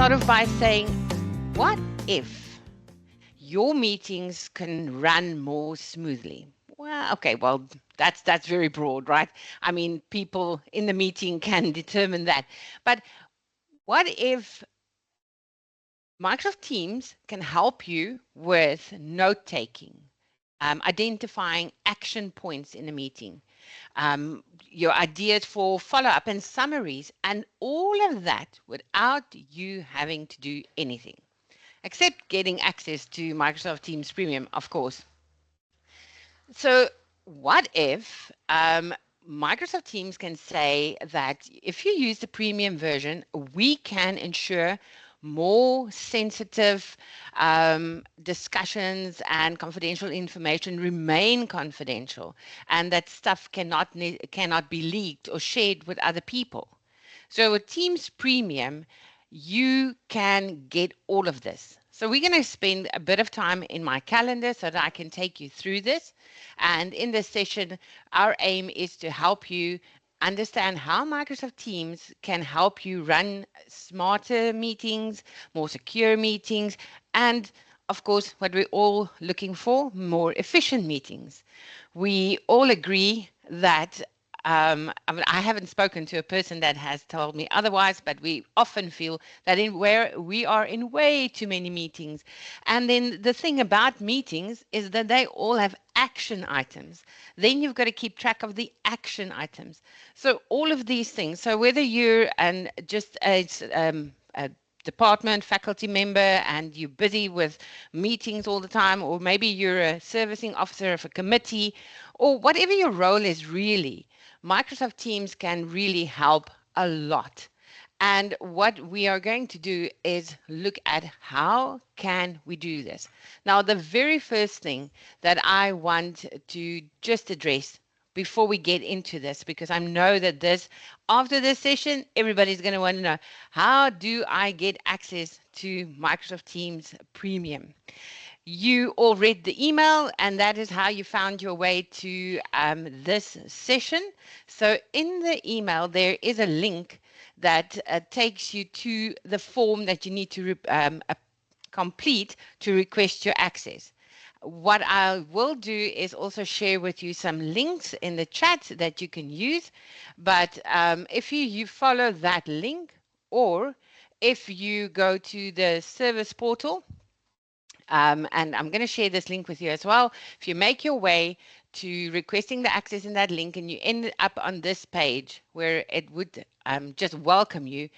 start off by saying, what if your meetings can run more smoothly? Well, okay, well, that's very broad, right? I mean, people in the meeting can determine that. But what if Microsoft Teams can help you with note taking, identifying action points in a meeting, your ideas for follow up and summaries, and all of that without you having to do anything except getting access to Microsoft Teams Premium, of course. So, what if Microsoft Teams can say that if you use the premium version, we can ensure more sensitive discussions and confidential information remain confidential, and that stuff cannot be leaked or shared with other people. So with Teams Premium, you can get all of this. So we're going to spend a bit of time in my calendar so that I can take you through this. And in this session, our aim is to help you understand how Microsoft Teams can help you run smarter meetings, more secure meetings, and of course, what we're all looking for, more efficient meetings. We all agree that I mean, I haven't spoken to a person that has told me otherwise, but we often feel that in where we are in way too many meetings. And then the thing about meetings is that they all have action items. Then you've got to keep track of the action items. So all of these things. So whether you're just a department faculty member and you're busy with meetings all the time, or maybe you're a servicing officer of a committee, or whatever your role is really, Microsoft Teams can really help a lot. And what we are going to do is look at how can we do this. Now, the very first thing that I want to just address before we get into this, because I know that after this session, everybody's going to want to know, how do I get access to Microsoft Teams Premium? You all read the email, and that is how you found your way to this session. So in the email, there is a link that takes you to the form that you need to complete to request your access. What I will do is also share with you some links in the chat that you can use. But if you follow that link, or if you go to the service portal, and I'm going to share this link with you as well. If you make your way to requesting the access in that link and you end up on this page where it would just welcome you,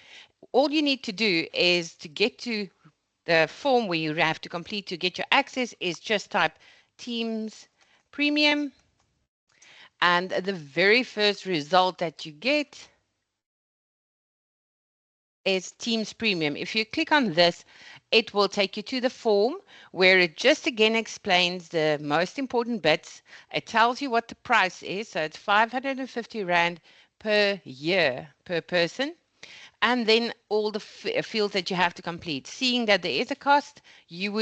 all you need to do is to get to the form where you have to complete to get your access is just type Teams Premium, and the very first result that you get is Teams Premium. If you click on this, it will take you to the form where it just again explains the most important bits. It tells you what the price is. So it's 550 Rand per year per person. And then all the fields that you have to complete. Seeing that there is a cost, you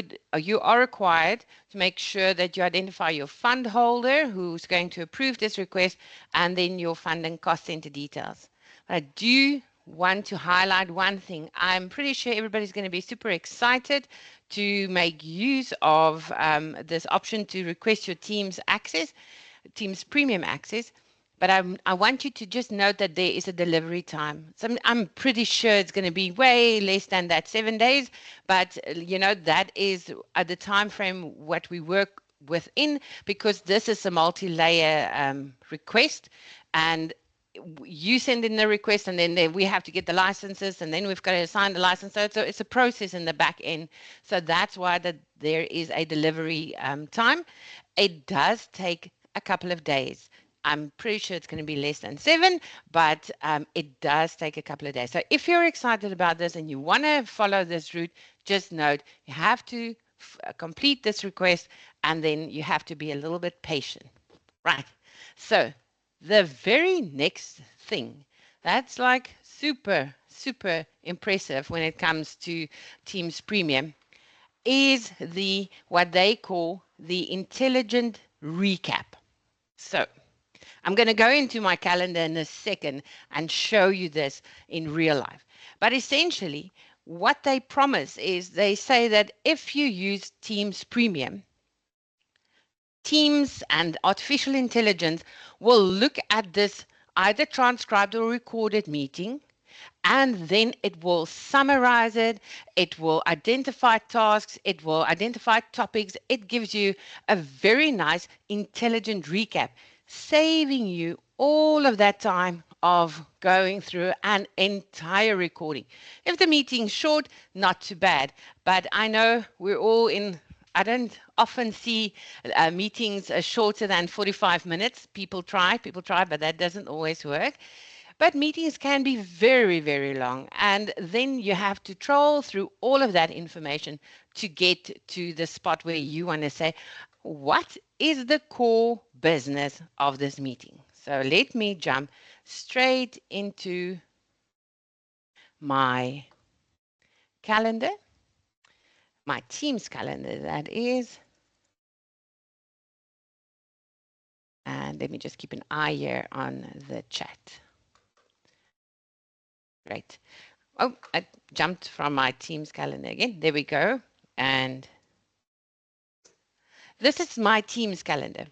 are required to make sure that you identify your fund holder who's going to approve this request, and then your fund and cost center details. But I do want to highlight one thing. I'm pretty sure everybody's going to be super excited to make use of this option to request your Teams access, Teams Premium access. But I want you to just note that there is a delivery time. So I'm pretty sure it's going to be way less than that, 7 days. But, that is at the time frame what we work within, because this is a multi-layer request. And you send in the request, and then we have to get the licenses, and then we've got to assign the license. So it's a process in the back end. So that's why there is a delivery time. It does take a couple of days. I'm pretty sure it's going to be less than 7, but it does take a couple of days. So if you're excited about this and you want to follow this route, just note you have to complete this request, and then you have to be a little bit patient. Right. So the very next thing that's like super, super impressive when it comes to Teams Premium is what they call the intelligent recap. So I'm going to go into my calendar in a second and show you this in real life. But essentially, what they promise is they say that if you use Teams Premium, Teams and artificial intelligence will look at this either transcribed or recorded meeting, and then it will summarize it, it will identify tasks, it will identify topics. It gives you a very nice, intelligent recap, saving you all of that time of going through an entire recording. If the meeting's short, not too bad, but I know we're all in. I don't often see meetings shorter than 45 minutes. People try, but that doesn't always work. But meetings can be very, very long. And then you have to troll through all of that information to get to the spot where you want to say, what is the core business of this meeting? So let me jump straight into my calendar, my Teams calendar, that is. And let me just keep an eye here on the chat. Great. Oh, I jumped from my Teams calendar again. There we go. And this is my Teams calendar.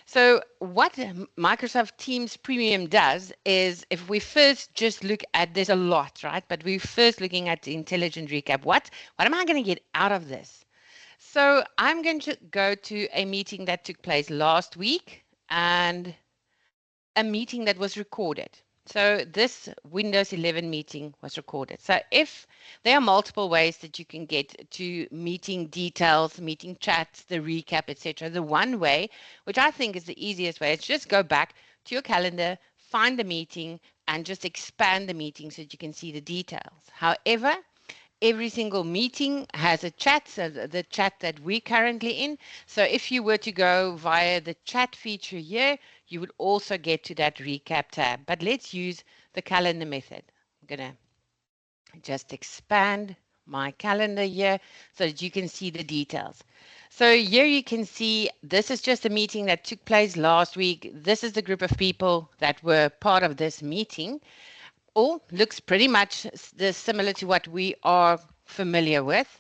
So what Microsoft Teams Premium does is, if we first just look at, there's a lot, right? But we're first looking at the intelligent recap. What am I going to get out of this? So I'm going to go to a meeting that took place last week and a meeting that was recorded. So this Windows 11 meeting was recorded. So if there are multiple ways that you can get to meeting details, meeting chats, the recap, etc. The one way, which I think is the easiest way, is just go back to your calendar, find the meeting, and just expand the meeting so that you can see the details. However, every single meeting has a chat, so the chat that we're currently in. So if you were to go via the chat feature here, you would also get to that recap tab. But let's use the calendar method. I'm going to just expand my calendar here so that you can see the details. So here you can see this is just a meeting that took place last week. This is the group of people that were part of this meeting. All looks pretty much similar to what we are familiar with.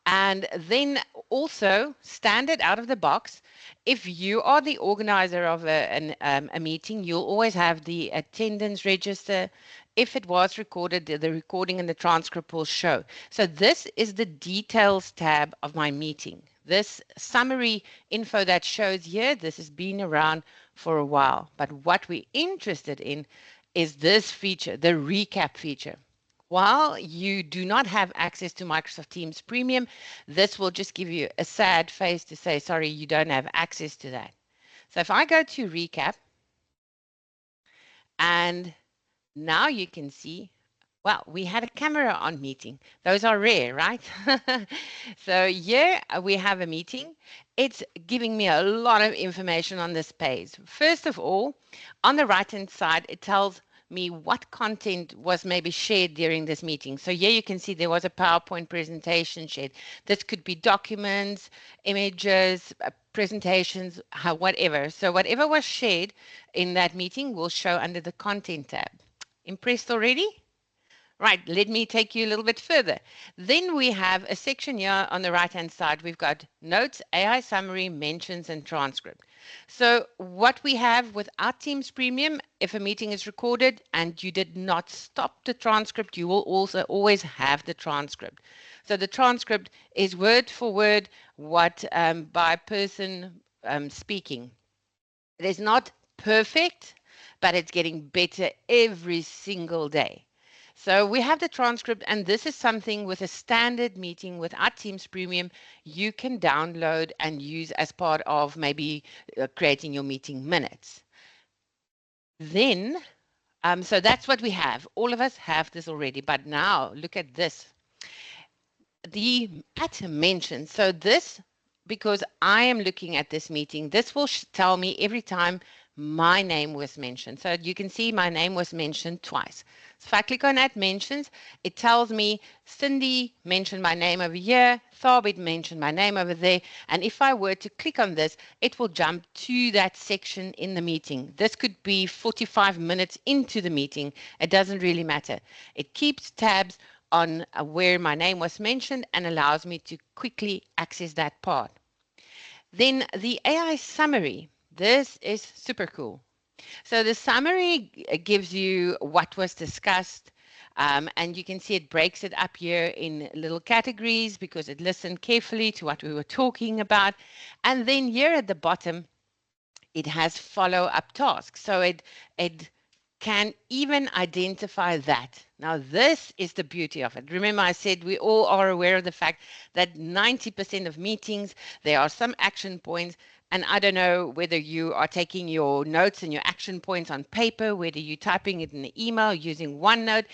And then also, standard out of the box, if you are the organizer of a meeting, you'll always have the attendance register. If it was recorded, the recording and the transcript will show. So this is the details tab of my meeting. This summary info that shows here, this has been around for a while. But what we're interested in is this feature, the recap feature. While you do not have access to Microsoft Teams Premium, this will just give you a sad face to say, sorry, you don't have access to that. So if I go to recap, and now you can see, well, we had a camera on meeting. Those are rare, right? So here we have a meeting. It's giving me a lot of information on this page. First of all, on the right-hand side, it tells me what content was maybe shared during this meeting. So here you can see there was a PowerPoint presentation shared. This could be documents, images, presentations, whatever. So whatever was shared in that meeting will show under the content tab. Impressed already? Right, let me take you a little bit further. Then we have a section here on the right-hand side. We've got notes, AI summary, mentions, and transcript. So what we have with our Teams Premium, if a meeting is recorded and you did not stop the transcript, you will also always have the transcript. So the transcript is word for word what by person speaking. It is not perfect, but it's getting better every single day. So we have the transcript, and this is something with a standard meeting with our Teams Premium you can download and use as part of maybe creating your meeting minutes. Then, so that's what we have. All of us have this already, but now look at this. The at mention. So this, because I am looking at this meeting, this will tell me every time my name was mentioned. So you can see my name was mentioned twice. So if I click on Add Mentions, it tells me Cindy mentioned my name over here, Tharbit mentioned my name over there, and if I were to click on this, it will jump to that section in the meeting. This could be 45 minutes into the meeting. It doesn't really matter. It keeps tabs on where my name was mentioned and allows me to quickly access that part. Then the AI summary. This is super cool. So the summary gives you what was discussed, and you can see it breaks it up here in little categories because it listened carefully to what we were talking about. And then here at the bottom, it has follow-up tasks. So it can even identify that. Now, this is the beauty of it. Remember, I said we all are aware of the fact that 90% of meetings, there are some action points. And I don't know whether you are taking your notes and your action points on paper, whether you're typing it in the email using OneNote.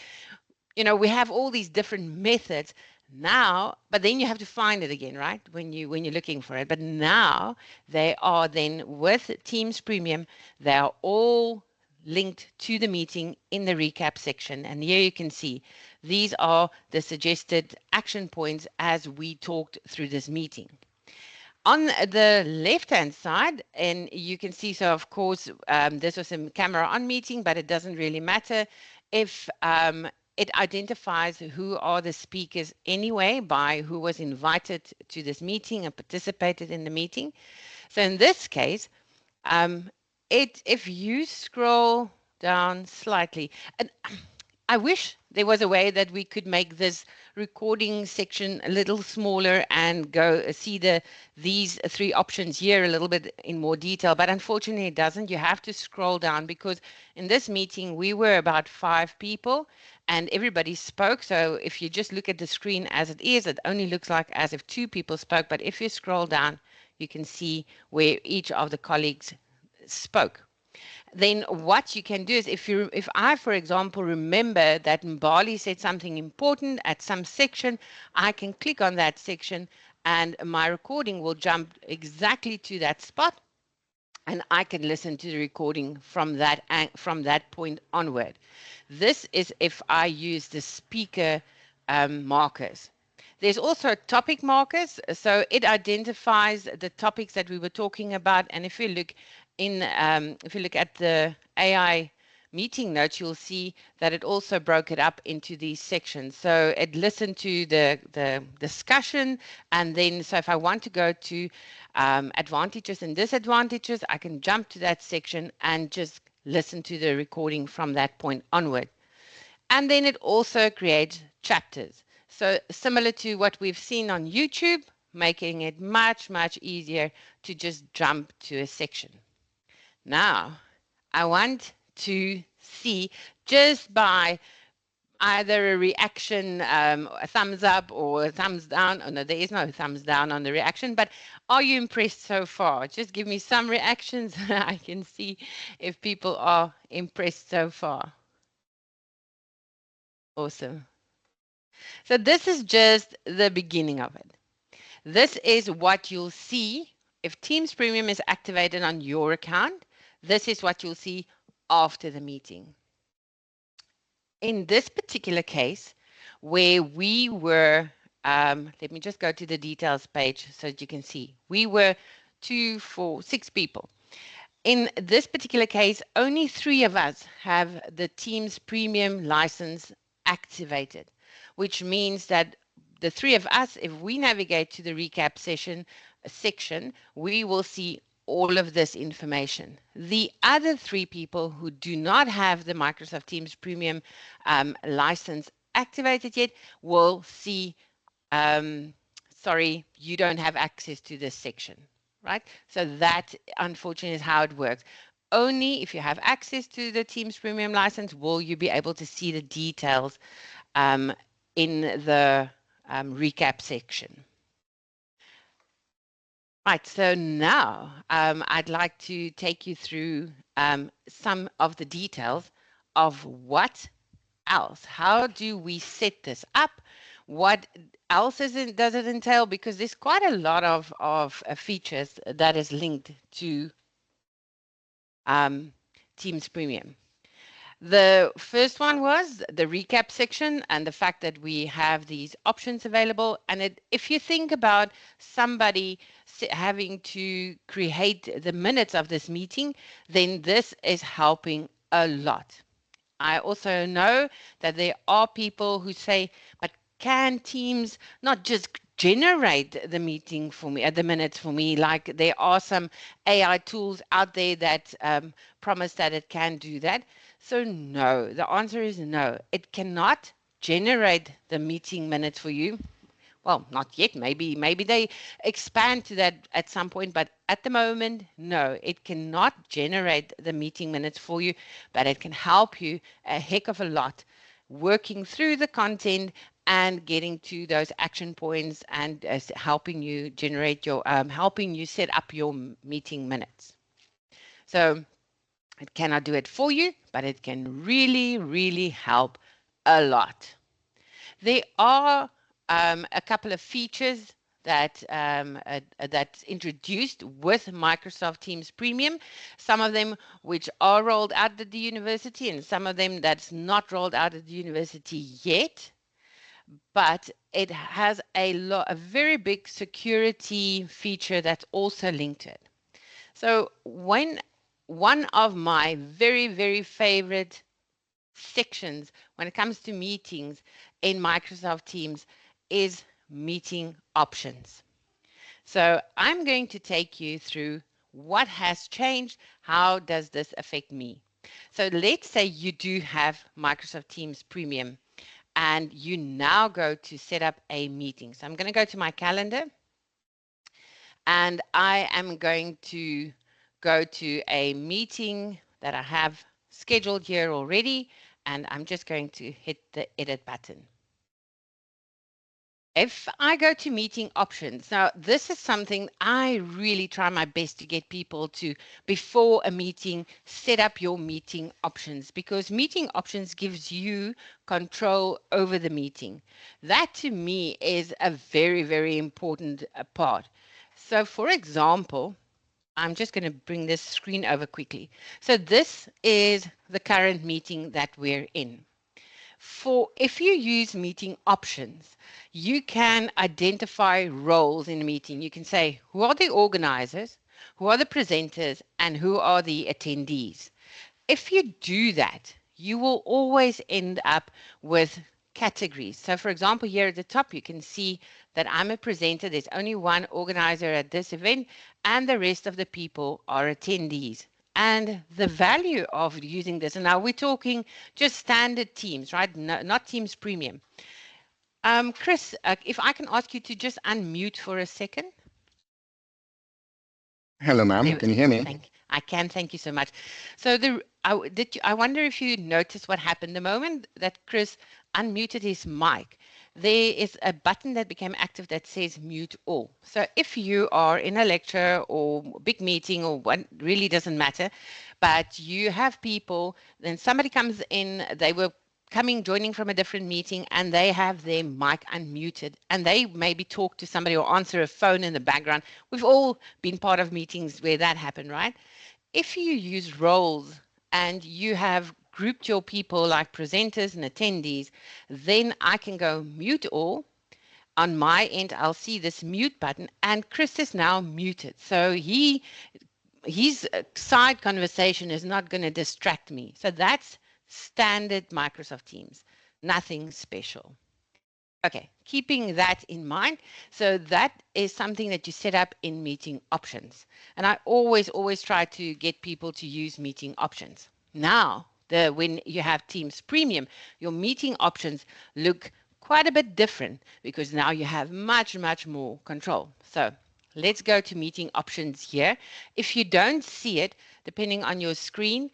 You know, we have all these different methods now, but then you have to find it again, right? When you're looking for it. But now they are then with Teams Premium, they are all linked to the meeting in the recap section. And here you can see these are the suggested action points as we talked through this meeting. On the left-hand side, and you can see, so of course, this was a camera on meeting, but it doesn't really matter if it identifies who are the speakers anyway by who was invited to this meeting and participated in the meeting. So in this case, if you scroll down slightly, and I wish there was a way that we could make this recording section a little smaller and go see these three options here a little bit in more detail, but unfortunately it doesn't. You have to scroll down because in this meeting we were about 5 people and everybody spoke. So if you just look at the screen as it is, it only looks like as if 2 people spoke, but if you scroll down, you can see where each of the colleagues spoke. Then what you can do is if I, for example, remember that Mbali said something important at some section, I can click on that section and my recording will jump exactly to that spot and I can listen to the recording from that point onward. This is if I use the speaker markers. There's also topic markers, so it identifies the topics that we were talking about. And if you look at the AI meeting notes, you'll see that it also broke it up into these sections. So it listened to the discussion, and then so if I want to go to advantages and disadvantages, I can jump to that section and just listen to the recording from that point onward. And then it also creates chapters. So similar to what we've seen on YouTube, making it much, much easier to just jump to a section. Now, I want to see just by either a reaction, a thumbs up or a thumbs down. Oh, no, there is no thumbs down on the reaction, but are you impressed so far? Just give me some reactions. I can see if people are impressed so far. Awesome. So this is just the beginning of it. This is what you'll see if Teams Premium is activated on your account. This is what you'll see after the meeting. In this particular case, where we were, let me just go to the details page so that you can see. We were 2, 4, 6 people. In this particular case, only 3 of us have the Teams Premium license activated, which means that the 3 of us, if we navigate to the recap section, we will see all of this information. The other 3 people who do not have the Microsoft Teams Premium license activated yet will see, sorry, you don't have access to this section, right? So that, unfortunately, is how it works. Only if you have access to the Teams Premium license will you be able to see the details in the recap section. Right, so now I'd like to take you through some of the details of what else. How do we set this up? What else does it entail? Because there's quite a lot of features that is linked to Teams Premium. The first one was the recap section and the fact that we have these options available. And if you think about somebody having to create the minutes of this meeting, then this is helping a lot. I also know that there are people who say, but can Teams not just generate the meeting for me, the minutes for me? Like there are some AI tools out there that promise that it can do that. So no, the answer is no. It cannot generate the meeting minutes for you. Well, not yet. Maybe they expand to that at some point, but at the moment, no, it cannot generate the meeting minutes for you, but it can help you a heck of a lot working through the content and getting to those action points and helping you generate your helping you set up your meeting minutes. So it cannot do it for you, but it can really help a lot. There are a couple of features that's introduced with Microsoft Teams Premium. Some of them which are rolled out at the university, and some of them that's not rolled out at the university yet. But it has a very big security feature that's also linked to it. So one of my very favorite sections when it comes to meetings in Microsoft Teams is meeting options. So I'm going to take you through what has changed. How does this affect me? So let's say you do have Microsoft Teams Premium and you now go to set up a meeting. So I'm going to go to my calendar and I am going to go to a meeting that I have scheduled here already, and I'm just going to hit the edit button. If I go to meeting options, now this is something I really try my best to get people to, before a meeting, set up your meeting options, because meeting options gives you control over the meeting. That to me is a very important part. So for example, I'm just going to bring this screen over quickly. So this is the current meeting that we're in. If you use meeting options, you can identify roles in a meeting. You can say, who are the organizers, who are the presenters, and who are the attendees. If you do that, you will always end up with categories. So for example, here at the top, you can see that I'm a presenter. There's only one organizer at this event, and the rest of the people are attendees. And the value of using this, and now we're talking just standard Teams, right? No, not Teams Premium. Chris, if I can ask you to just unmute for a second. Hello, ma'am. Can you hear me? I can. Thank you so much. So I wonder if you noticed what happened the moment that Chris unmuted his mic. There is a button that became active that says mute all. So if you are in a lecture or big meeting or what, really doesn't matter, but you have people, then somebody comes in, they were joining from a different meeting, and they have their mic unmuted and they maybe talk to somebody or answer a phone in the background. We've all been part of meetings where that happened, right? If you use roles and you have grouped your people like presenters and attendees, then I can go mute all. On my end, I'll see this mute button, and Chris is now muted. So his side conversation is not going to distract me. So that's standard Microsoft Teams, nothing special. Okay, keeping that in mind. So that is something that you set up in meeting options. And I always try to get people to use meeting options. Now, when you have Teams Premium, your meeting options look quite a bit different because now you have much more control. So let's go to meeting options here. If you don't see it, depending on your screen,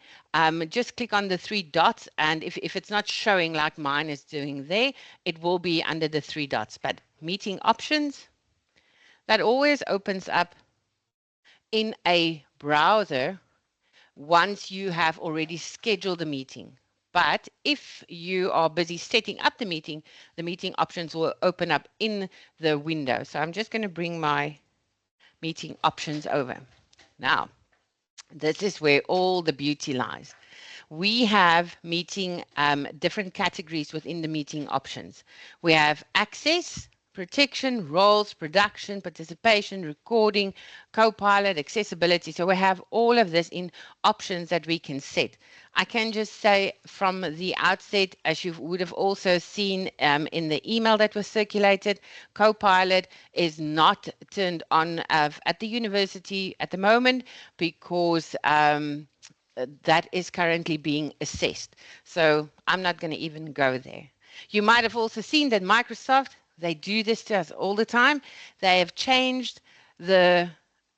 just click on the three dots, and if it's not showing like mine is doing there, it will be under the three dots. But meeting options, that always opens up in a browser once you have already scheduled the meeting. But if you are busy setting up the meeting options will open up in the window. So I'm just going to bring my meeting options over. Now, this is where all the beauty lies. We have meeting different categories within the meeting options. We have access protection, roles, production, participation, recording, co-pilot, accessibility. So we have all of this in options that we can set. I can just say from the outset, as you would have also seen in the email that was circulated, co-pilot is not turned on at the university at the moment because that is currently being assessed. So I'm not going to even go there. You might have also seen that Microsoft, they do this to us all the time. They have changed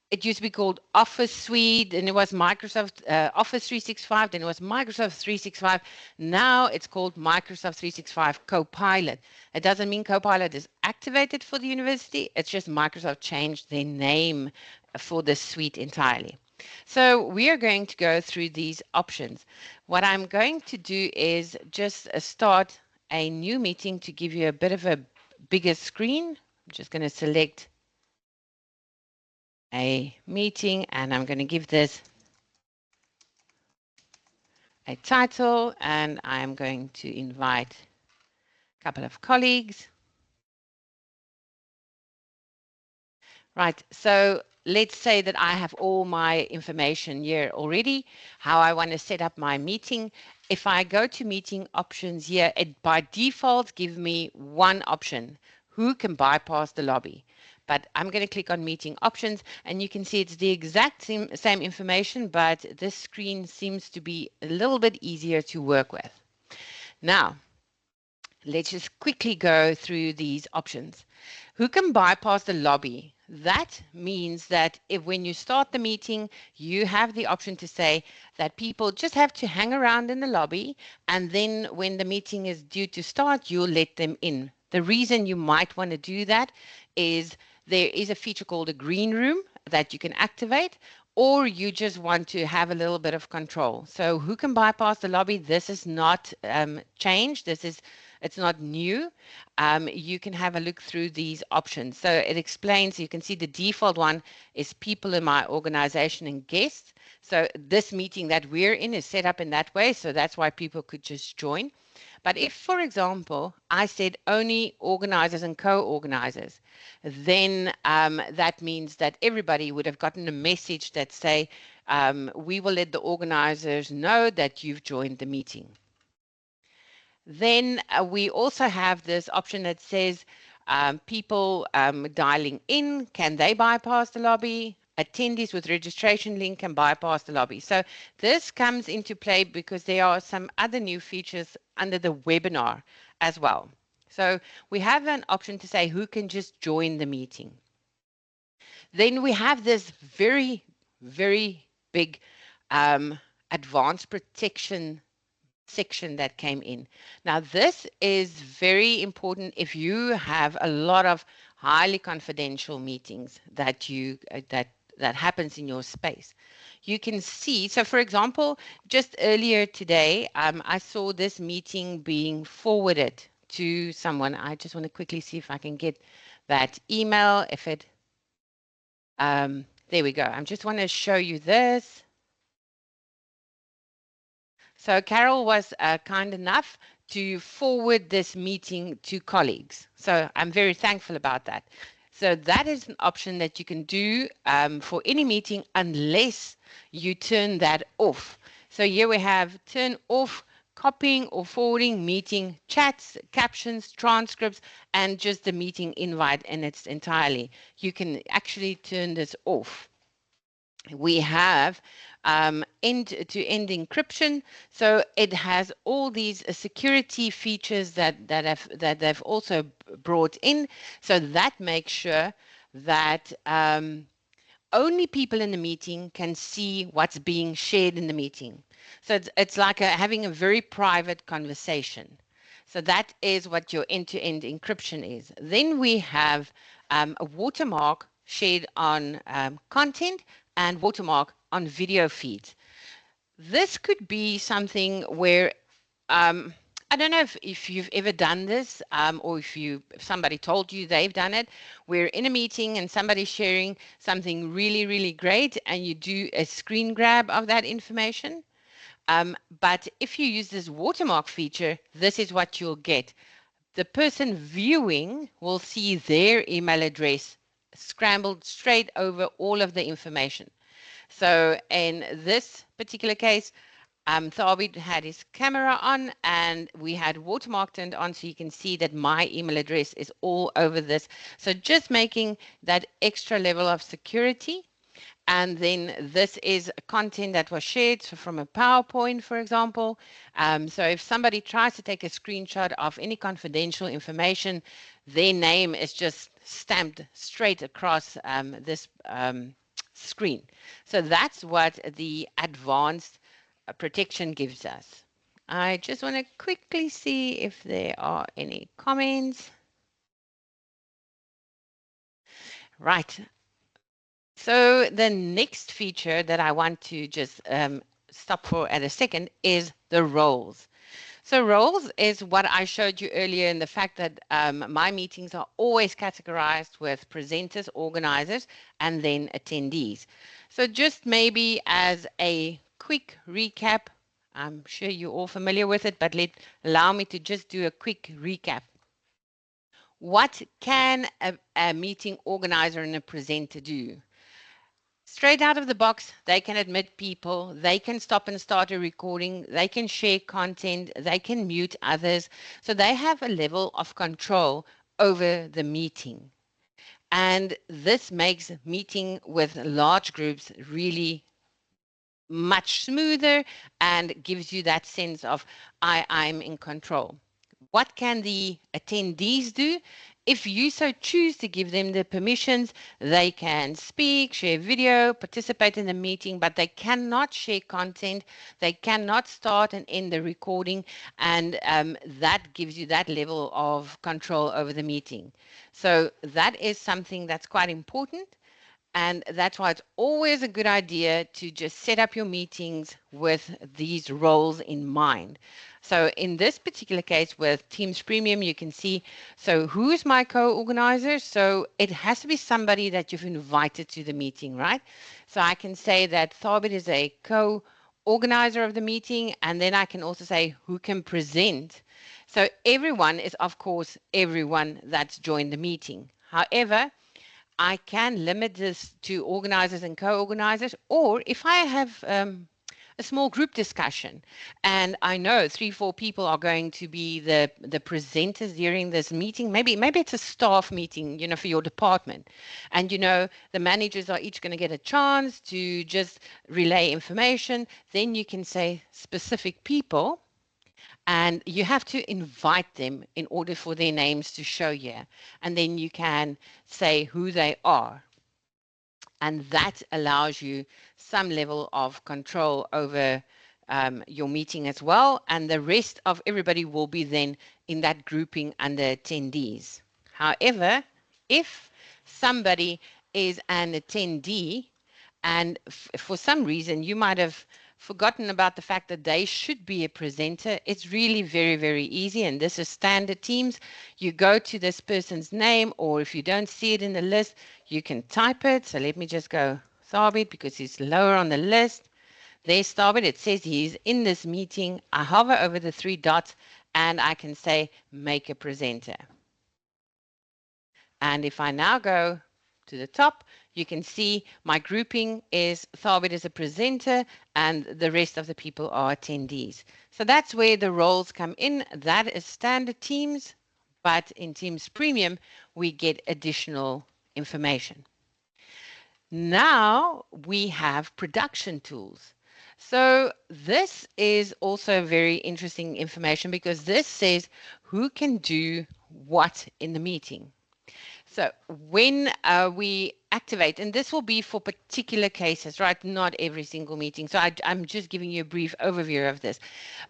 it used to be called Office Suite, and it was Microsoft Office 365, then it was Microsoft 365. Now it's called Microsoft 365 Copilot. It doesn't mean Copilot is activated for the university. It's just Microsoft changed their name for this suite entirely. So we are going to go through these options. What I'm going to do is just start a new meeting to give you a bit of a bigger screen. I'm just going to select a meeting and I'm going to give this a title, and I'm going to invite a couple of colleagues. Right, so let's say that I have all my information here already, how I want to set up my meeting. If I go to meeting options here, it by default gives me one option, who can bypass the lobby. But I'm going to click on meeting options, and you can see it's the exact same information, but this screen seems to be a little bit easier to work with. Now, let's just quickly go through these options. Who can bypass the lobby? That means that if when you start the meeting, you have the option to say that people just have to hang around in the lobby, and then when the meeting is due to start, you'll let them in. The reason you might want to do that is there is a feature called a green room that you can activate, or you just want to have a little bit of control. So who can bypass the lobby? This is not changed. It's not new. You can have a look through these options. So it explains, you can see the default one is people in my organization and guests. So this meeting that we're in is set up in that way. So that's why people could just join. But if, for example, I said only organizers and co-organizers, then that means that everybody would have gotten a message that say, we will let the organizers know that you've joined the meeting. Then we also have this option that says people dialing in, can they bypass the lobby? Attendees with registration link can bypass the lobby. So this comes into play because there are some other new features under the webinar as well. So we have an option to say who can just join the meeting. Then we have this very, very big advanced protection section that came in. Now this is very important if you have a lot of highly confidential meetings that you that happens in your space. You can see, so for example, just earlier today, I saw this meeting being forwarded to someone. I just want to quickly see if I can get that email. If it, there we go. I just want to show you this. So Carol was kind enough to forward this meeting to colleagues. So I'm very thankful about that. So that is an option that you can do for any meeting unless you turn that off. So here we have turn off copying or forwarding meeting chats, captions, transcripts, and just the meeting invite in its entirely. You can actually turn this off. We have end-to-end encryption, so it has all these security features that they've also brought in. So that makes sure that only people in the meeting can see what's being shared in the meeting. So it's like having a very private conversation. So that is what your end-to-end encryption is. Then we have a watermark shared on content and watermark on video feeds. This could be something where I don't know if you've ever done this or if somebody told you they've done it. We're in a meeting and somebody's sharing something really, really great and you do a screen grab of that information. But if you use this watermark feature, this is what you'll get. the person viewing will see their email address scrambled straight over all of the information. So in this particular case, Thabit had his camera on and we had watermarked it on, so you can see that my email address is all over this. So just making that extra level of security. And then this is content that was shared, so from a PowerPoint, for example. So if somebody tries to take a screenshot of any confidential information, their name is just stamped straight across this screen. So that's what the advanced protection gives us. I just want to quickly see if there are any comments. Right. So the next feature that I want to just stop for at a second is the roles. So roles is what I showed you earlier in the fact that my meetings are always categorized with presenters, organizers, and then attendees. So just maybe as a quick recap, I'm sure you're all familiar with it, but allow me to just do a quick recap. What can a meeting organizer and a presenter do? Straight out of the box, they can admit people, they can stop and start a recording, they can share content, they can mute others. So they have a level of control over the meeting. And this makes meeting with large groups really much smoother and gives you that sense of I'm in control. What can the attendees do? If you so choose to give them the permissions, they can speak, share video, participate in the meeting, but they cannot share content. They cannot start and end the recording, and that gives you that level of control over the meeting. So that is something that's quite important. And that's why it's always a good idea to just set up your meetings with these roles in mind. So in this particular case with Teams Premium, you can see, so who's my co-organizer? So it has to be somebody that you've invited to the meeting, right? So I can say that Thabit is a co-organizer of the meeting, and then I can also say who can present. So everyone is, of course, everyone that's joined the meeting. However, I can limit this to organizers and co-organizers, or if I have a small group discussion and I know 3-4 people are going to be the presenters during this meeting, maybe it's a staff meeting, for your department, and the managers are each going to get a chance to just relay information, then you can say specific people. And you have to invite them in order for their names to show here. And then you can say who they are. And that allows you some level of control over your meeting as well. And the rest of everybody will be then in that grouping under attendees. However, if somebody is an attendee and for some reason you might have forgotten about the fact that they should be a presenter, it's really very, very easy. And this is standard Teams. You go to this person's name, or if you don't see it in the list, you can type it. So let me just go Thabit because he's lower on the list. There's Thabit. It says he's in this meeting. I hover over the 3 dots and I can say make a presenter. And if I now go to the top, you can see my grouping is Thabit as a presenter and the rest of the people are attendees. So that's where the roles come in. That is standard Teams, but in Teams Premium, we get additional information. Now we have production tools. So this is also very interesting information because this says who can do what in the meeting. So when we activate, and this will be for particular cases, right? Not every single meeting. So I'm just giving you a brief overview of this.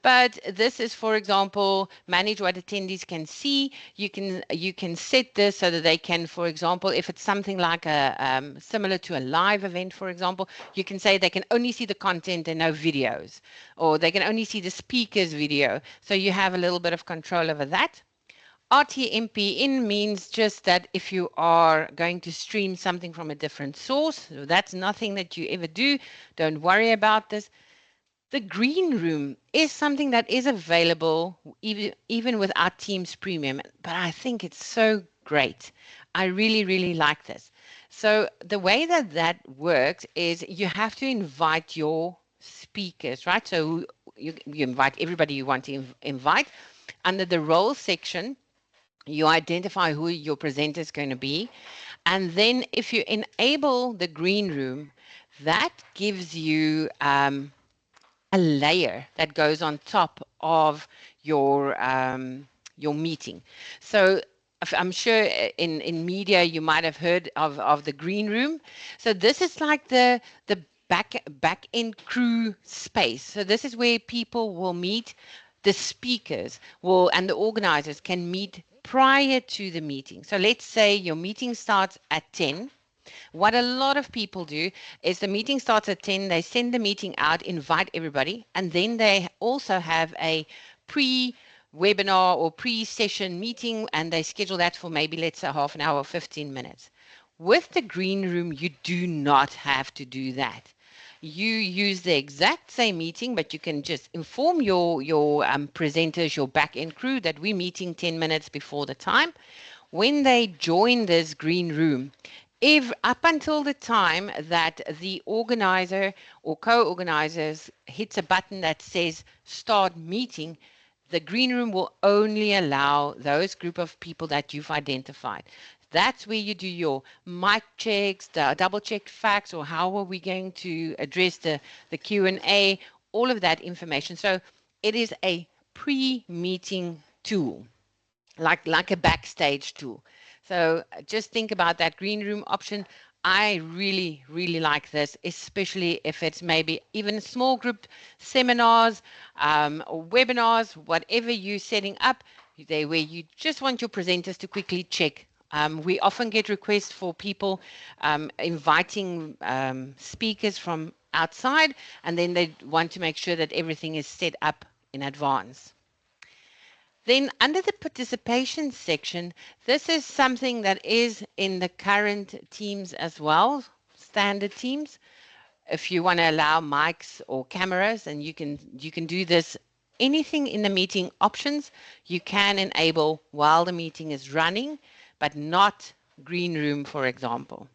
But this is, for example, manage what attendees can see. You can set this so that they can, for example, if it's something like a similar to a live event, for example, you can say they can only see the content and no videos, or they can only see the speaker's video. So you have a little bit of control over that. RTMP in means just that if you are going to stream something from a different source, so that's nothing that you ever do. Don't worry about this. The green room is something that is available even without Teams Premium, but I think it's so great. I really, really like this. So the way that that works is you have to invite your speakers, right? So you invite everybody you want to invite. Under the role section, you identify who your presenter is going to be. And then if you enable the green room, that gives you a layer that goes on top of your meeting. So I'm sure in media you might have heard of the green room. So this is like the back end crew space. So this is where people will meet, the speakers will and the organizers can meet prior to the meeting. So let's say your meeting starts at 10. What a lot of people do is the meeting starts at 10, they send the meeting out, invite everybody, and then they also have a pre-webinar or pre-session meeting, and they schedule that for maybe, let's say, half an hour or 15 minutes. With the green room, you do not have to do that. You use the exact same meeting, but you can just inform your presenters, your back-end crew, that we're meeting 10 minutes before the time. When they join this green room, if up until the time that the organizer or co-organizers hits a button that says start meeting, the green room will only allow those group of people that you've identified. That's where you do your mic checks, the double check facts, or how are we going to address the Q&A, all of that information. So it is a pre-meeting tool, like a backstage tool. So just think about that green room option. I really, really like this, especially if it's maybe even small group seminars or webinars, whatever you're setting up there, where you just want your presenters to quickly check. We often get requests for people inviting speakers from outside, and then they want to make sure that everything is set up in advance. Then under the participation section, this is something that is in the current Teams as well, standard Teams. If you want to allow mics or cameras, and you can do this, anything in the meeting options, you can enable while the meeting is running, but not green room, for example.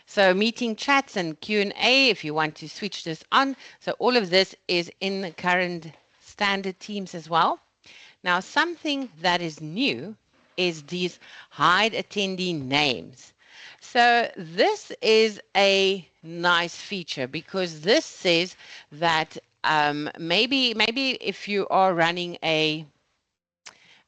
So meeting chats and Q&A, if you want to switch this on. So all of this is in the current standard Teams as well. Now, something that is new is these hide attendee names. So this is a nice feature because this says that maybe if you are running a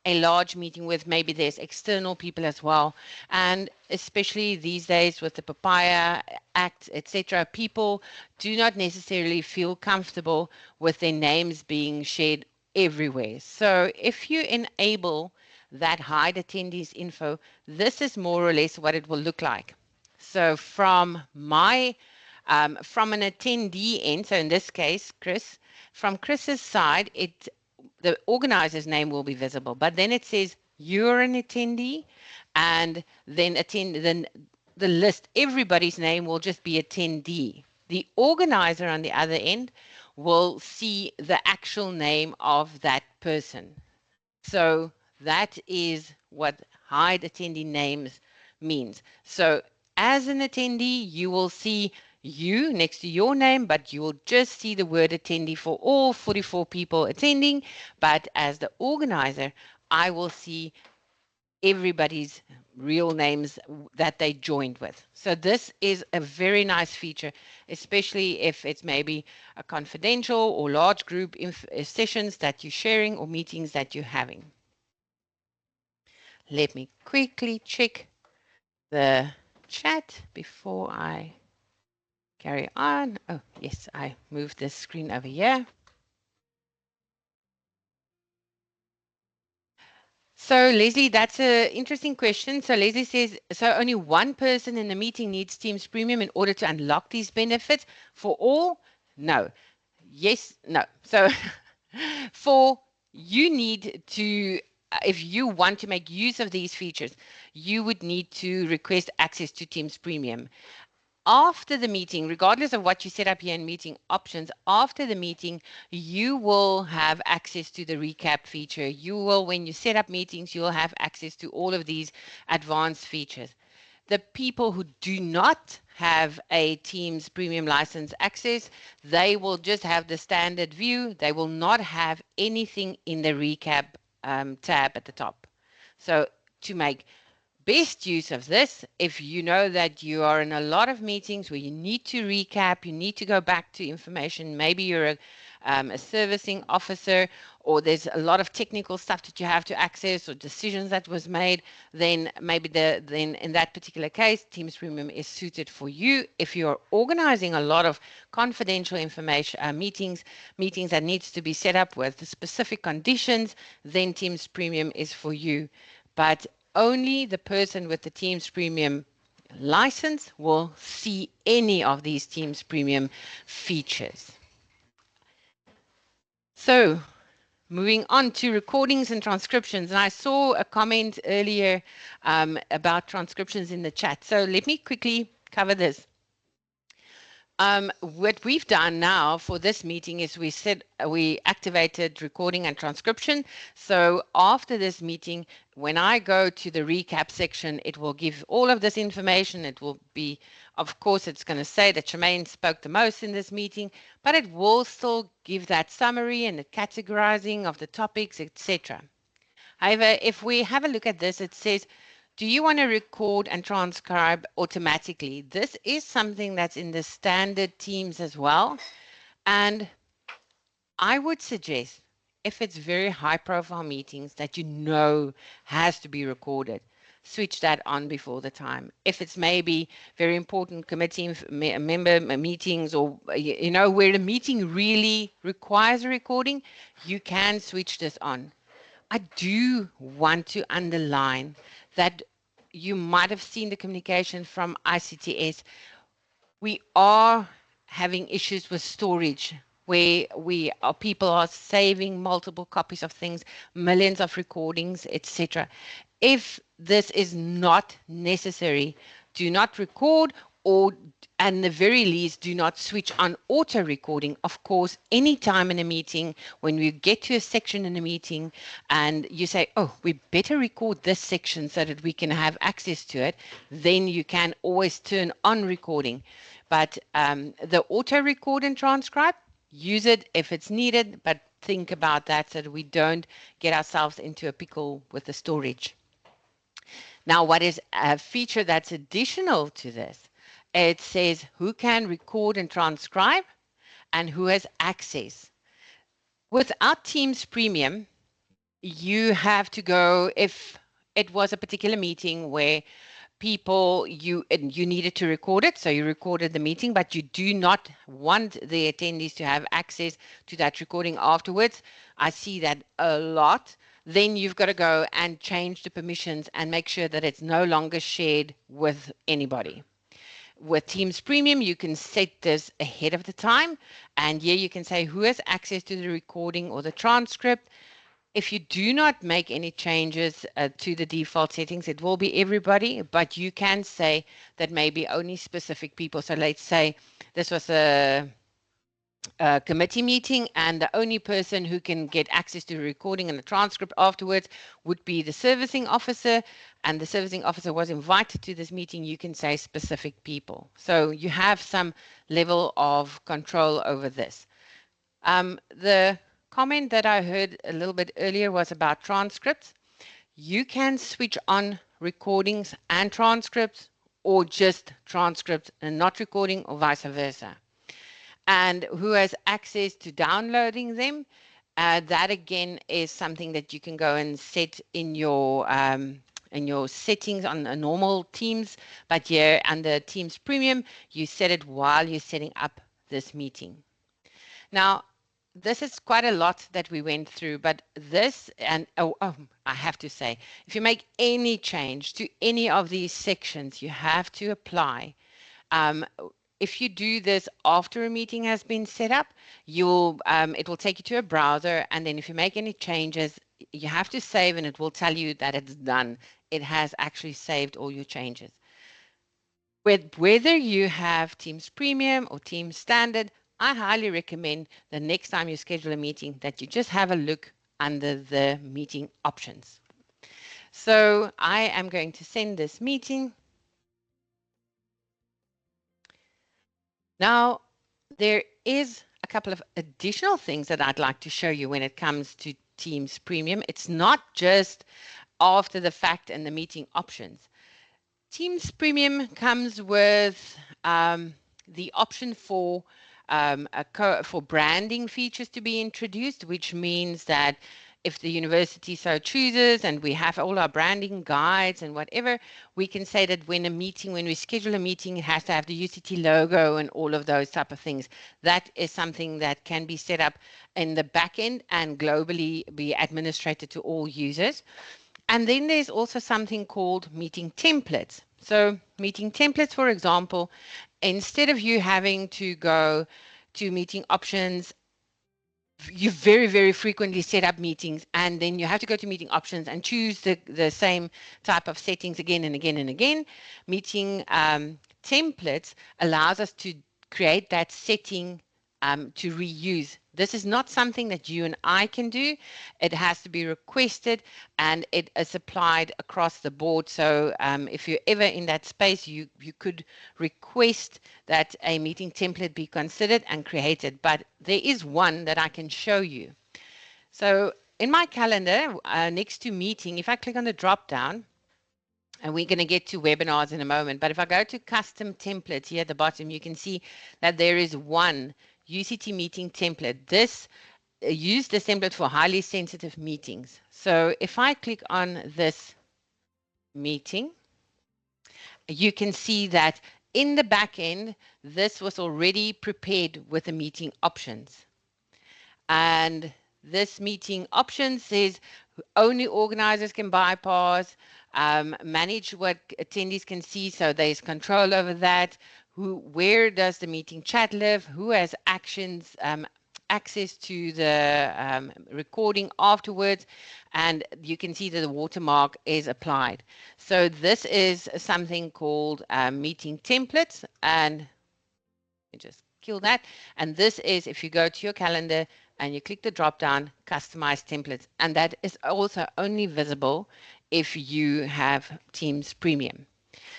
large meeting with, maybe there's external people as well, and especially these days with the Papaya Act, etc., people do not necessarily feel comfortable with their names being shared everywhere. So if you enable that hide attendees info, this is more or less what it will look like. So from an attendee end, so in this case Chris, from Chris's side, the organizer's name will be visible, but then it says you're an attendee, and then the list, everybody's name will just be attendee. The organizer on the other end will see the actual name of that person. So that is what hide attendee names means. So as an attendee, you will see you next to your name, but you will just see the word attendee for all 44 people attending. But as the organizer, I will see everybody's real names that they joined with. So this is a very nice feature, especially if it's maybe a confidential or large group sessions that you're sharing or meetings that you're having. Let me quickly check the chat before I carry on. Oh, yes, I moved this screen over here. So Leslie, that's an interesting question. So Leslie says, so only one person in the meeting needs Teams Premium in order to unlock these benefits. For all? No. Yes, no. So for you need to, if you want to make use of these features, you would need to request access to Teams Premium. after the meeting, regardless of what you set up here in meeting options, after the meeting, you will have access to the recap feature. You will, when you set up meetings, you'll have access to all of these advanced features. The people who do not have a Teams premium license access, they will just have the standard view. They will not have anything in the recap tab at the top. So to make best use of this, if you know that you are in a lot of meetings where you need to recap, you need to go back to information, maybe you're a servicing officer, or there's a lot of technical stuff that you have to access or decisions that was made, then maybe then in that particular case, Teams Premium is suited for you. If you're organizing a lot of confidential information meetings that needs to be set up with specific conditions, then Teams Premium is for you. But only the person with the Teams Premium license will see any of these Teams Premium features. So moving on to recordings and transcriptions. And I saw a comment earlier about transcriptions in the chat. So let me quickly cover this. What we've done now for this meeting is we activated recording and transcription. So after this meeting, when I go to the recap section, it will give all of this information. It will be, of course, it's going to say that Shemaine spoke the most in this meeting, but it will still give that summary and the categorizing of the topics, etc. However, if we have a look at this, it says, do you want to record and transcribe automatically? This is something that's in the standard Teams as well. And I would suggest, if it's very high profile meetings that you know has to be recorded, switch that on before the time. If it's maybe very important committee member meetings, or you know where the meeting really requires a recording, you can switch this on. I do want to underline that you might have seen the communication from ICTS. We are having issues with storage where people are saving multiple copies of things, millions of recordings, etc. If this is not necessary, do not record, or at the very least, do not switch on auto recording. Of course, anytime in a meeting, when we get to a section in a meeting and you say, oh, we better record this section so that we can have access to it, then you can always turn on recording. But the auto record and transcribe, use it if it's needed, but think about that so that we don't get ourselves into a pickle with the storage. Now, what is a feature that's additional to this? It says who can record and transcribe and who has access. Without Teams Premium, you have to go, if it was a particular meeting where people, you needed to record it, so you recorded the meeting, but you do not want the attendees to have access to that recording afterwards. I see that a lot. Then you've got to go and change the permissions and make sure that it's no longer shared with anybody. With Teams Premium, you can set this ahead of the time, and here you can say who has access to the recording or the transcript. If you do not make any changes to the default settings, it will be everybody, but you can say that maybe only specific people. So let's say this was a committee meeting, and the only person who can get access to the recording and the transcript afterwards would be the servicing officer, and the servicing officer was invited to this meeting. You can say specific people. So you have some level of control over this. The comment that I heard a little bit earlier was about transcripts. You can switch on recordings and transcripts, or just transcripts and not recording, or vice versa. And who has access to downloading them, that again is something that you can go and set in your settings on a normal Teams, but here under Teams Premium, you set it while you're setting up this meeting. Now, this is quite a lot that we went through, but this, and I have to say, if you make any change to any of these sections, you have to apply. If you do this after a meeting has been set up, it will take you to a browser, and then if you make any changes, you have to save, and it will tell you that it's done. It has actually saved all your changes. Whether you have Teams Premium or Teams Standard, I highly recommend the next time you schedule a meeting that you just have a look under the meeting options. So I am going to send this meeting. Now, there is a couple of additional things that I'd like to show you when it comes to Teams Premium. It's not just after the fact and the meeting options. Teams Premium comes with the option for for branding features to be introduced, which means that if the university so chooses and we have all our branding guides and whatever, we can say that when we schedule a meeting, it has to have the UCT logo and all of those type of things. That is something that can be set up in the back end and globally be administrated to all users. And then there's also something called meeting templates. So meeting templates, for example, instead of you having to go to meeting options, you very, very frequently set up meetings and then you have to go to meeting options and choose the same type of settings again and again and again. Meeting templates allows us to create that setting to reuse. This is not something that you and I can do. It has to be requested and it is applied across the board. So if you're ever in that space, you could request that a meeting template be considered and created. But there is one that I can show you. So in my calendar, next to meeting, if I click on the drop down, and we're going to get to webinars in a moment, but if I go to custom templates here at the bottom, you can see that there is one UCT meeting template. This use this template for highly sensitive meetings. So if I click on this meeting, you can see that in the back end, this was already prepared with the meeting options. And this meeting option says only organizers can bypass, manage what attendees can see, so there's control over that. Where does the meeting chat live? Who has access to the recording afterwards? And you can see that the watermark is applied. So this is something called meeting templates, and just kill that. And this is if you go to your calendar and you click the drop down, customize templates, and that is also only visible if you have Teams Premium.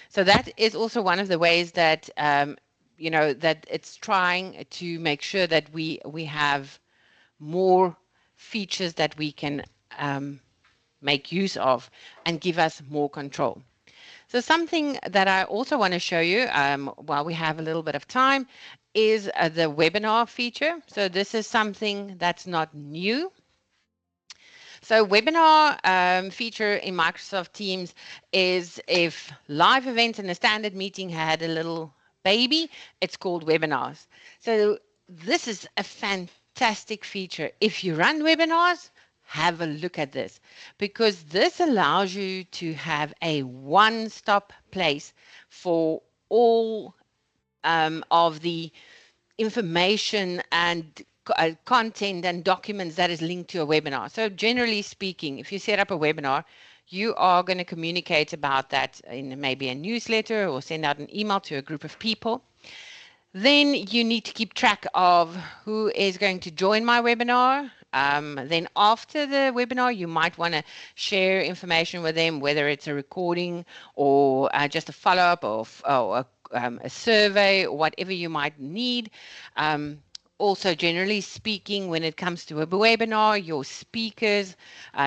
So that is also one of the ways that that it's trying to make sure that we have more features that we can make use of and give us more control. So something that I also want to show you while we have a little bit of time is the webinar feature. So this is something that's not new. So webinar feature in Microsoft Teams is if live events and a standard meeting had a little baby, it's called webinars. So this is a fantastic feature. If you run webinars, have a look at this, because this allows you to have a one-stop place for all of the information and content and documents that is linked to a webinar. So generally speaking, if you set up a webinar, you are going to communicate about that in maybe a newsletter or send out an email to a group of people. Then you need to keep track of who is going to join my webinar. Then after the webinar, you might want to share information with them, whether it's a recording or just a follow-up or a survey or whatever you might need. Also, generally speaking, when it comes to a webinar, your speakers,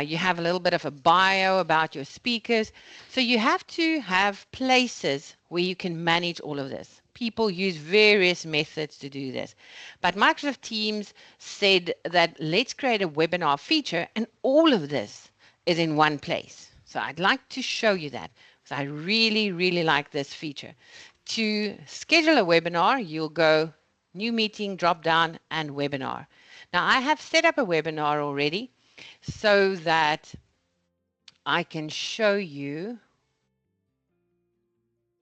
you have a little bit of a bio about your speakers. So you have to have places where you can manage all of this. People use various methods to do this. But Microsoft Teams said that let's create a webinar feature, and all of this is in one place. So I'd like to show you that, because I really, really like this feature. To schedule a webinar, you'll go new meeting, drop down, and webinar. Now I have set up a webinar already so that I can show you.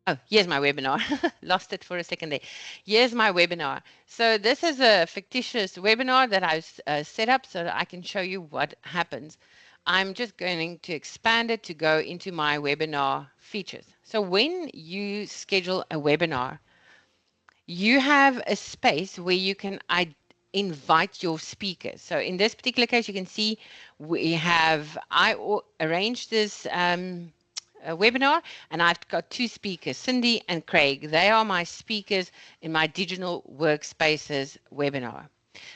Oh, here's my webinar. Lost it for a second there. Here's my webinar. So this is a fictitious webinar that I've set up so that I can show you what happens. I'm just going to expand it to go into my webinar features. So when you schedule a webinar, you have a space where you can invite your speakers. So in this particular case, you can see I arranged this webinar, and I've got two speakers, Cindy and Craig. They are my speakers in my Digital Workspaces webinar.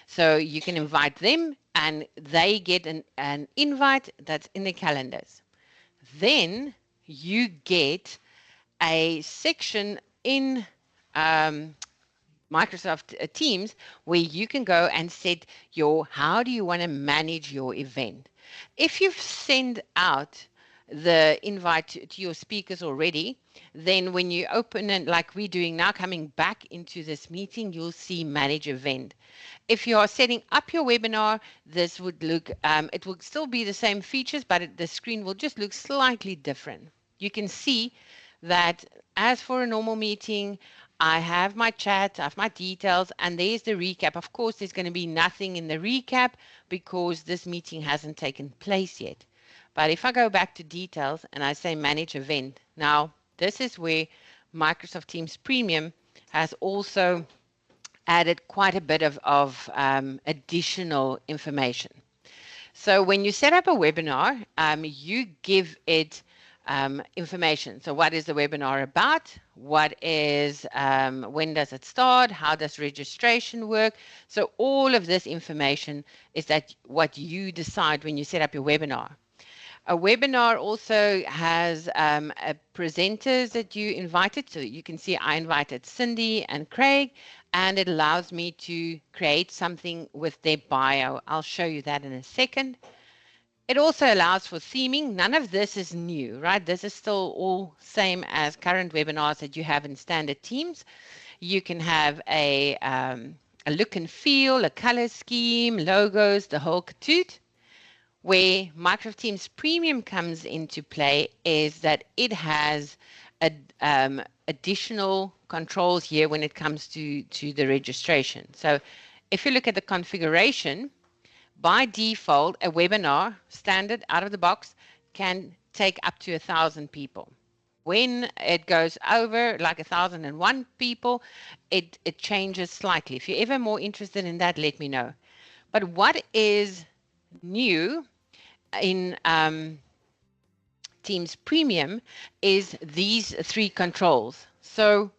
So you can invite them and they get an invite that's in the calendars. Then you get a section in um, Microsoft Teams where you can go and set how do you want to manage your event. If you've sent out the invite to your speakers already, then when you open it like we're doing now, coming back into this meeting, you'll see manage event. If you are setting up your webinar, this would look, it will still be the same features, but the screen will just look slightly different. You can see that as for a normal meeting, I have my chat, I have my details, and there's the recap. Of course, there's going to be nothing in the recap because this meeting hasn't taken place yet. But if I go back to details and I say manage event, now this is where Microsoft Teams Premium has also added quite a bit of additional information. So when you set up a webinar, you give it information. So what is the webinar about? What is, when does it start? How does registration work? So all of this information is that what you decide when you set up your webinar. A webinar also has presenters that you invited. So you can see I invited Cindy and Craig, and it allows me to create something with their bio. I'll show you that in a second. It also allows for theming. None of this is new, right? This is still all same as current webinars that you have in standard Teams. You can have a look and feel, a color scheme, logos, the whole katoot. Where Microsoft Teams Premium comes into play is that it has additional controls here when it comes to the registration. So if you look at the configuration, by default, a webinar, standard out of the box, can take up to 1,000 people. When it goes over like 1,001 people, it changes slightly. If you're ever more interested in that, let me know. But what is new in Teams Premium is these three controls. So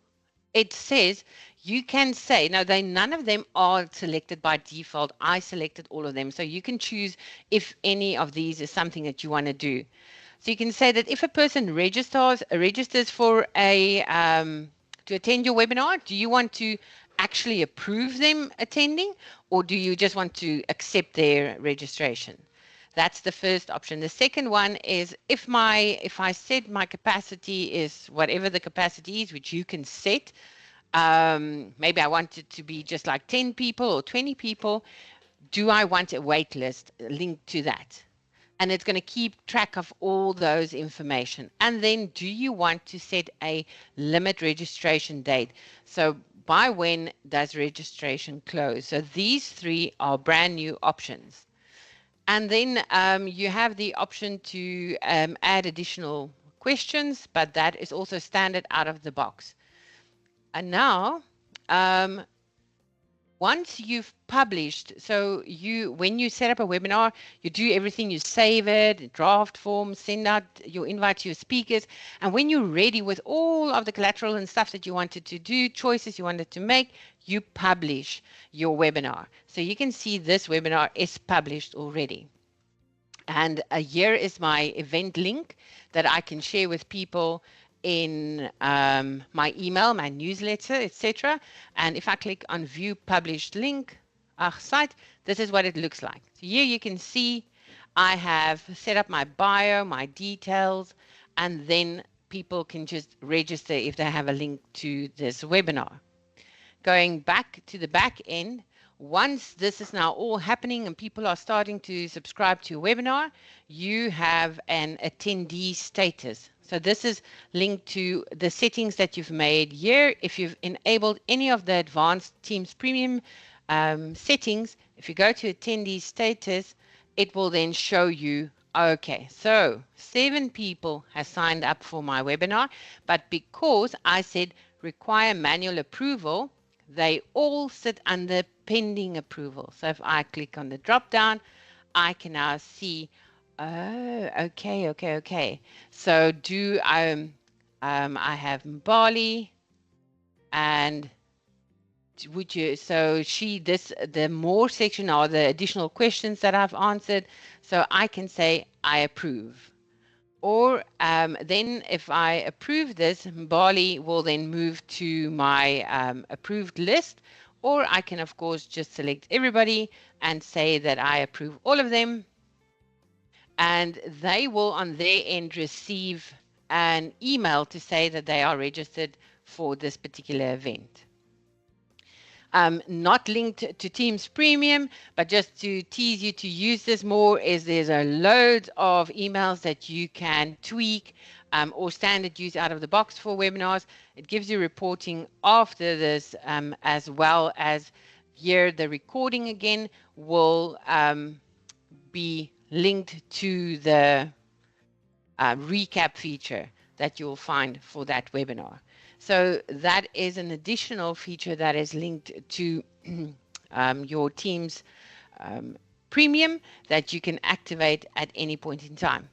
it says you can say, now none of them are selected by default. I selected all of them. So you can choose if any of these is something that you want to do. So you can say that if a person registers for to attend your webinar, do you want to actually approve them attending, or do you just want to accept their registration? That's the first option. The second one is if I set my capacity is whatever the capacity is, which you can set. Maybe I want it to be just like 10 people or 20 people. Do I want a wait list linked to that? And it's going to keep track of all those information. And then do you want to set a limit registration date? So by when does registration close? So these three are brand new options. And then you have the option to add additional questions, but that is also standard out of the box. And now, once you've published, so when you set up a webinar, you do everything, you save it, draft form, send out your invite to your speakers. And when you're ready with all of the collateral and stuff that you wanted to do, choices you wanted to make, you publish your webinar. So you can see this webinar is published already. And here is my event link that I can share with people in my email, my newsletter, etc. And if I click on view published link, site, this is what it looks like. So here you can see I have set up my bio, my details, and then people can just register if they have a link to this webinar. Going back to the back end, once this is now all happening and people are starting to subscribe to your webinar, you have an attendee status. So this is linked to the settings that you've made here. If you've enabled any of the advanced Teams Premium settings, if you go to attendee status, it will then show you Okay, so 7 people have signed up for my webinar, but because I said require manual approval, they all sit under pending approval. So if I click on the drop down, I can now see, oh, okay. So I have Mbali, and would you, so the more section are the additional questions that I've answered. So I can say I approve. Or then if I approve this, Mbali will then move to my approved list. Or I can, of course, just select everybody and say that I approve all of them. And they will, on their end, receive an email to say that they are registered for this particular event. Not linked to Teams Premium, but just to tease you to use this more, is there's a load of emails that you can tweak or standard use out of the box for webinars. It gives you reporting after this, as well as here the recording again will be linked to the recap feature that you'll find for that webinar. So that is an additional feature that is linked to your Teams Premium that you can activate at any point in time.